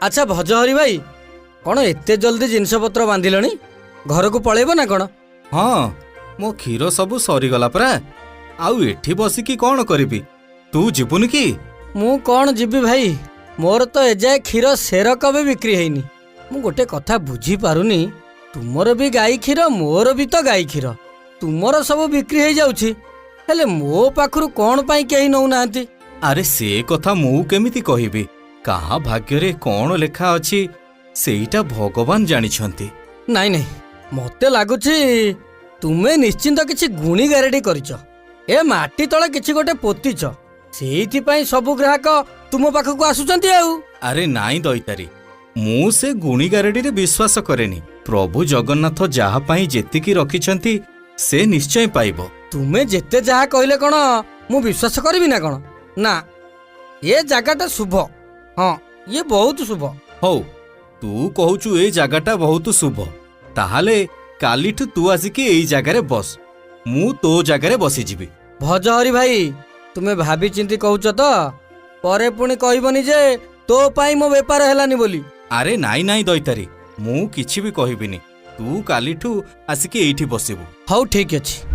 अच्छा भजहरी भाई कौन एते जल्दी जिनस पत्र बांधिलणी घर को पळेबो ना कौन? हाँ मो क्षीर सबू सरीगला परा आउ एठी बसिकी कौन करिबी तू जीवुन कि? मु कौन जीवी भाई मोर तो एजाए क्षीर सेरक भी बिक्री हैनी। मु गोटे कथा बुझी पारुनी तुमर भी गाई क्षीर मोर भी तो गाई क्षीर तुमर सब बिक्री हो जाउछि हेले मो पाखरु कौन पाई केही नौ नांती? अरे से कथा मु केमिति कहिबी कहा भाग्य कौन लेखा अछि सेईटा भगवान जानिछंती। नाई नाई मते लागुछि तुमे निश्चिंत किछि गुणी गारेडी करिछ ए माटी तळे किछि गोटे पोतीछ सेइथि पई सब ग्राहक तुम पाखकु आसुचंती आउ। अरे नाई दैतारी मु से गुणी गारेडी रे विश्वास करेनी प्रभु जगन्नाथ जहा पाई जेतिकी रखिछंती से निश्चय पाइबो। तुमे जेते जहा कहले कोन मु विश्वास करबी ना कोन? ना ये जगाटा शुभ हाँ ये बहुत शुभ। हौ तू कहूचु ए जगाटा बहुत शुभ ताहाले कालीठु तू आसिकी एई जगारे बस मु तो जगारे बसी जीवी। भजहरी भाई तुमे भाभी चिंती कहूच तो परे पुणी कहबनी जे तो पाई मो बेपार हेलानी बोली। अरे नाई नाई दैतारी मु किछि भी कहबिनी तू कालीठु आसिकी एइठी बसिबु। हौ ठीक अछि